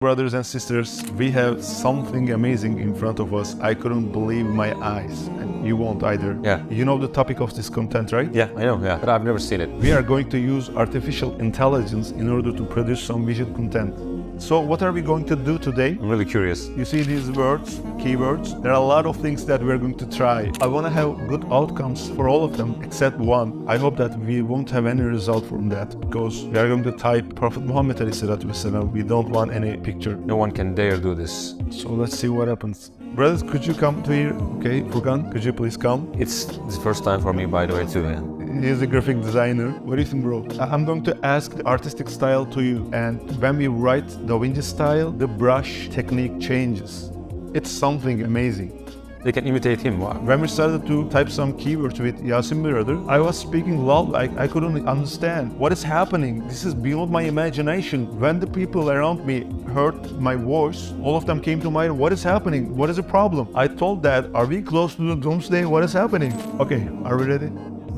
Brothers and sisters, we have something amazing in front of us. I couldn't believe my eyes, and you won't either. Yeah. You know the topic of this content, right? Yeah, I know, yeah, but I've never seen it. We are going to use artificial intelligence in order to produce some visual content. So what are we going to do today? I'm really curious. You see these words, keywords? There are a lot of things that we're going to try. I want to have good outcomes for all of them except one. I hope that we won't have any result from that because we are going to type Prophet Muhammad ﷺ. We don't want any picture. No one can dare do this. So let's see what happens. Brothers, could you come to here? Okay, Furkan, could you please come? It's the first time for me, by the way, too, man. He's a graphic designer. What do you think, bro? I'm going to ask the artistic style to you. And when we write Da Vinci style, the brush technique changes. It's something amazing. They can imitate him. Wow. When we started to type some keywords with Yasin brother, I was speaking loud, I couldn't understand. What is happening? This is beyond my imagination. When the people around me heard my voice, all of them came to mind, what is happening? What is the problem? I told that, are we close to the doomsday? What is happening? Okay, are we ready?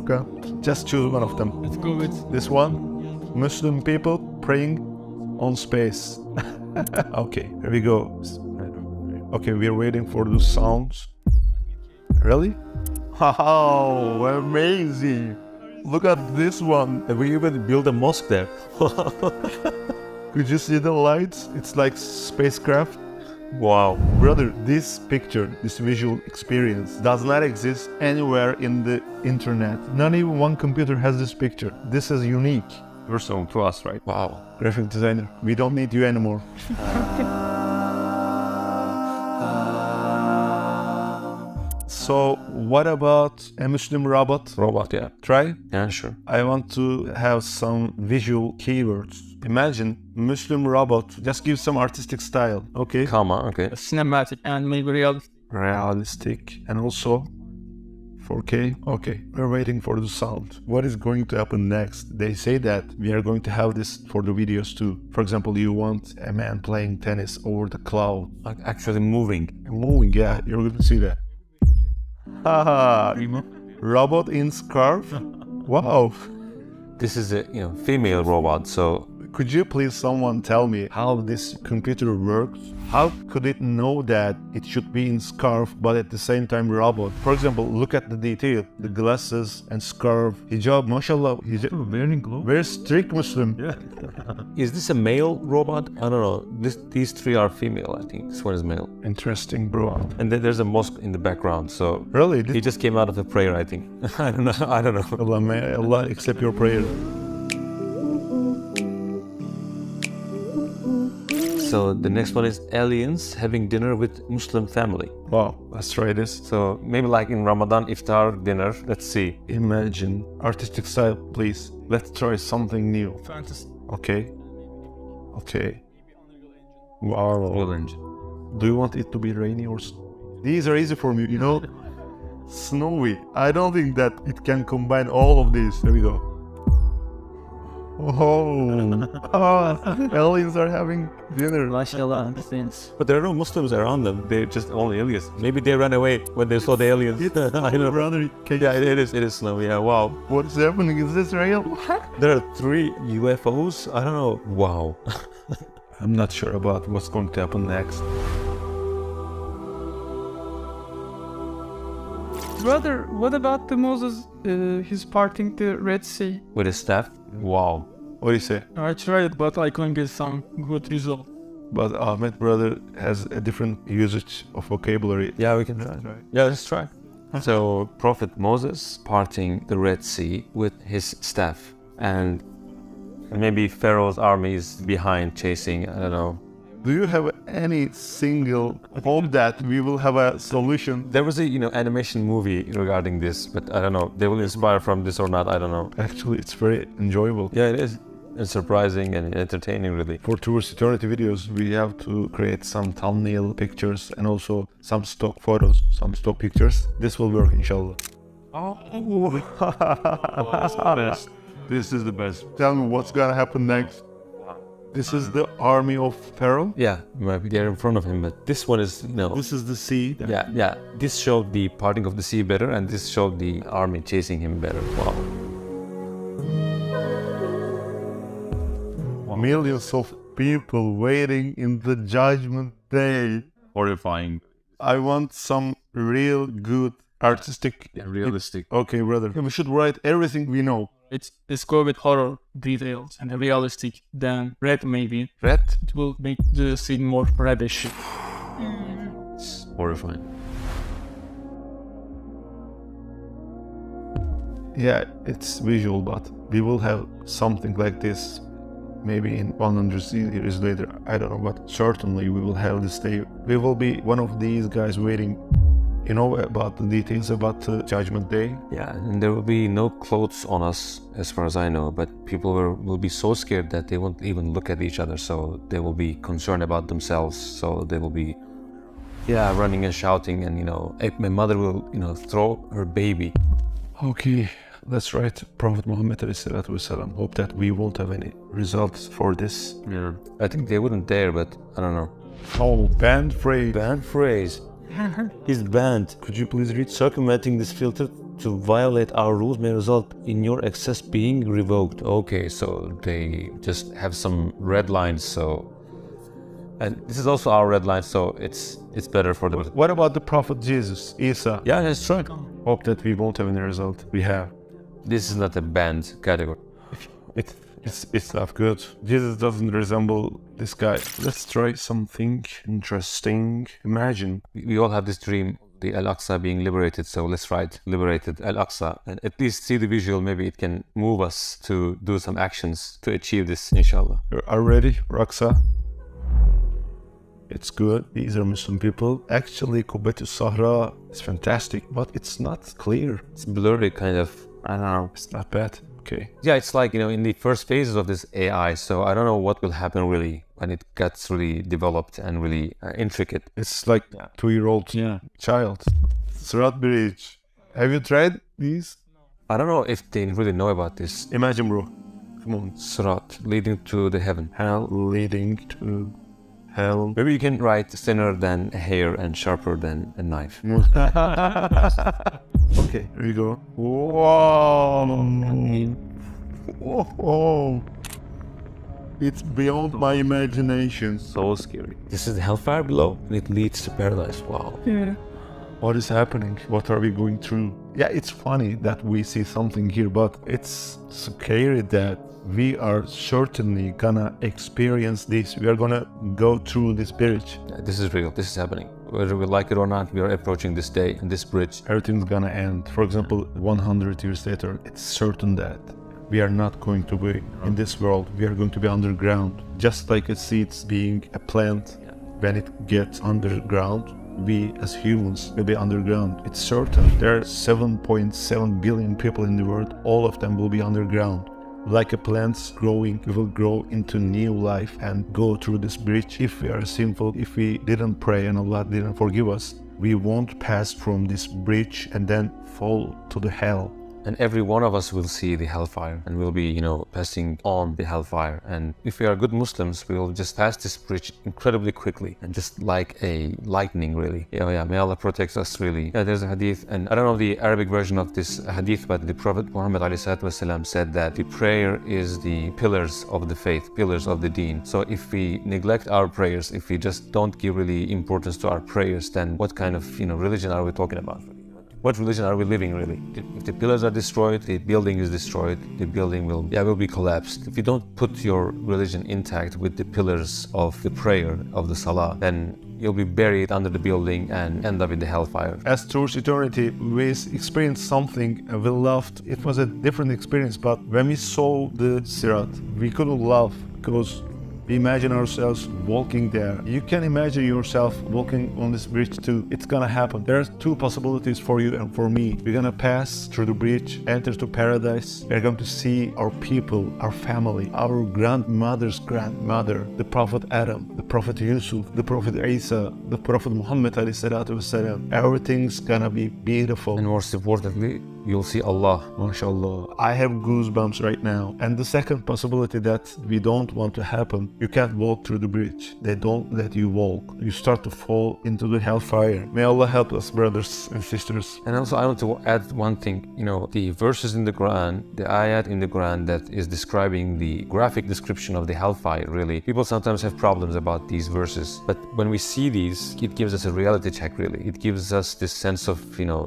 Okay, just choose one of them. Let's go with This one, Muslim people praying on space. Okay, here we go. Okay, we're waiting for the sounds. Really? Wow, amazing! Look at this one. And we even build a mosque there. Could you see the lights? It's like spacecraft. Wow. Brother, this picture, this visual experience does not exist anywhere in the internet. Not even one computer has this picture. This is unique. Personal to us, right? Wow. Graphic designer, we don't need you anymore. So, what about a Muslim robot? Robot, yeah. Try. Yeah, sure. I want to have some visual keywords. Imagine Muslim robot. Just give some artistic style. Okay. Comma, okay. cinematic and maybe realistic. Realistic and also 4K. Okay. We're waiting for the sound. What is going to happen next? They say that we are going to have this for the videos too. For example, you want a man playing tennis over the cloud. Like actually moving. Moving, yeah. You're going to see that. Haha. Robot in scarf. Wow. This is a female robot, so Could you please someone tell me how this computer works? How could it know that it should be in scarf but at the same time robot? For example, look at the detail, the glasses and scarf, hijab, mashallah, hijab, Very close. very strict Muslim. Yeah. is this a male robot? I don't know. These three are female, I think. This one is male. Interesting, bro. And then there's a mosque in the background, so Really? he just came out of the prayer, I think. I don't know. Allah, may Allah accept your prayer. So the next one is aliens having dinner with Muslim family. Wow, let's try this. So maybe like in Ramadan iftar dinner. Let's see. Imagine artistic style, please. Let's try something new. Fantasy. Okay. Okay. Wow. Do you want it to be rainy or These are easy for me, you know? Snowy. I don't think that it can combine all of these. There we go. Oh, aliens are having dinner. Mashallah understands. But there are no Muslims around them. They're just only aliens. Maybe they ran away when they saw the aliens. I know. Brother, Yeah, it is snowy. Yeah, wow. what is happening? Is this real? There are 3 UFOs. I don't know. Wow. I'm not sure about what's going to happen next. Brother, what about the Moses? He's parting the Red Sea. With a staff. Wow. What do you say? I tried, but I couldn't get some good result. But Ahmed brother has a different usage of vocabulary. Yeah, we can try. Yeah, let's try. So Prophet Moses parting the Red Sea with his staff, and maybe Pharaoh's army is behind chasing. I don't know. Do you have any single hope that we will have a solution? There was a animation movie regarding this, but I don't know. They will inspire from this or not. I don't know. Actually, it's very enjoyable. Yeah, it is. It's surprising and entertaining, really. For Towards Eternity videos, we have to create some thumbnail pictures and also some stock photos, some stock pictures. This will work, inshallah. Oh, best. This is the best. Tell me what's gonna happen next. This is the army of Pharaoh. Yeah, maybe they're in front of him, but this one is This is the sea. Yeah. This showed the parting of the sea better, and this showed the army chasing him better. Wow. Millions of people waiting in the judgment day. Horrifying. I want some real good artistic. Realistic. Okay, brother. We should write everything we know. Let's go with horror details and realistic. Then red maybe. Red? It will make the scene more reddish. It's horrifying. Yeah, it's visual, but we will have something like this maybe in 100 years later. I don't know, but certainly we will have this day. We will be one of these guys waiting, you know, about the details about the judgment day. Yeah, and there will be no clothes on us, as far as I know, but people will be so scared that they won't even look at each other, so they will be concerned about themselves, so they will be, running and shouting, and, my mother will, throw her baby. Okay, that's right. Prophet Muhammad ﷺ. Hope that we won't have any results for this. Yeah. I think they wouldn't dare, but I don't know. Oh, banned phrase. Banned phrase. He's banned. Could you please read? Circumventing this filter to violate our rules may result in your access being revoked. Okay, so they just have some red lines, so... And this is also our red line, so it's better for them. What about the Prophet Jesus, Isa? Yeah, that's right. Hope that we won't have any result. We have. This is not a banned category. It's not good. Jesus doesn't resemble this guy. Let's try something interesting. Imagine. We all have this dream, the Al-Aqsa being liberated, so let's write liberated Al-Aqsa and at least see the visual. Maybe it can move us to do some actions to achieve this, inshallah. Are you ready, Raksa? It's good. These are Muslim people. Actually, Kubbat al-Sahra is fantastic, but it's not clear. It's blurry, kind of. I don't know. It's not bad. Okay. Yeah, it's like, in the first phases of this AI, so I don't know what will happen really when it gets really developed and really intricate. It's like 2-year-old child. Surat Bridge. Have you tried these? I don't know if they really know about this. Imagine, bro. Come on. Surat, leading to the heaven. Hell leading to hell. Maybe you can write thinner than a hair and sharper than a knife. Okay, here we go. Whoa! Whoa! It's beyond my imagination. So scary. This is the hellfire below, and it leads to paradise. Wow. Yeah. What is happening? What are we going through? Yeah, it's funny that we see something here, but it's scary that we are certainly gonna experience this. We are gonna go through this bridge. Yeah, this is real. This is happening. Whether we like it or not, we are approaching this day and this bridge. Everything's gonna end. For example, 100 years later, it's certain that we are not going to be in this world. We are going to be underground. Just like a seed being a plant, when it gets underground, we as humans will be underground. It's certain. There are 7.7 billion people in the world. All of them will be underground. Like a plant growing, we will grow into new life and go through this bridge. If we are sinful, if we didn't pray and Allah didn't forgive us, we won't pass from this bridge and then fall to the hell. And every one of us will see the hellfire and will be, passing on the hellfire. And if we are good Muslims, we will just pass this bridge incredibly quickly and just like a lightning, really. Yeah, may Allah protect us, really. Yeah, there's a hadith, and I don't know the Arabic version of this hadith, but the Prophet Muhammad ﷺ said that the prayer is the pillars of the faith, pillars of the deen. So if we neglect our prayers, if we just don't give really importance to our prayers, then what kind of, religion are we talking about? What religion are we living, really? If the pillars are destroyed, the building is destroyed, the building will be collapsed. If you don't put your religion intact with the pillars of the prayer, of the salah, then you'll be buried under the building and end up in the hellfire. As towards eternity, we experienced something we loved. It was a different experience, but when we saw the Sirat, we couldn't laugh because we imagine ourselves walking there. You can imagine yourself walking on this bridge too. It's gonna happen. There's two possibilities for you and for me. We're gonna pass through the bridge, enter to paradise. We're going to see our people, our family, our grandmother's grandmother, the Prophet Adam, the Prophet Yusuf, the Prophet Isa, the Prophet Muhammad ﷺ. Everything's gonna be beautiful. And most importantly, you'll see Allah. MashaAllah. I have goosebumps right now. And the second possibility that we don't want to happen, you can't walk through the bridge. They don't let you walk. You start to fall into the hellfire. May Allah help us, brothers and sisters. And also I want to add one thing, the verses in the Quran, the ayat in the Quran that is describing the graphic description of the hellfire, really. People sometimes have problems about these verses, but when we see these, it gives us a reality check, really. It gives us this sense of,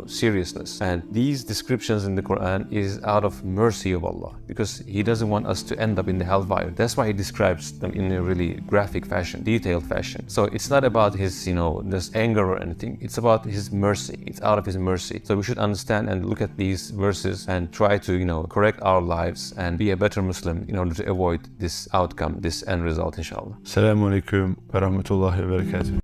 seriousness. And these descriptions in the Quran is out of mercy of Allah, because He doesn't want us to end up in the hellfire. That's why He describes them in a really graphic fashion, detailed fashion. So it's not about His, this anger or anything. It's about His mercy. It's out of His mercy. So we should understand and look at these verses and try to, correct our lives and be a better Muslim in order to avoid this outcome, this end result, inshallah. Assalamu alaikum wa rahmatullahi wa barakatuh.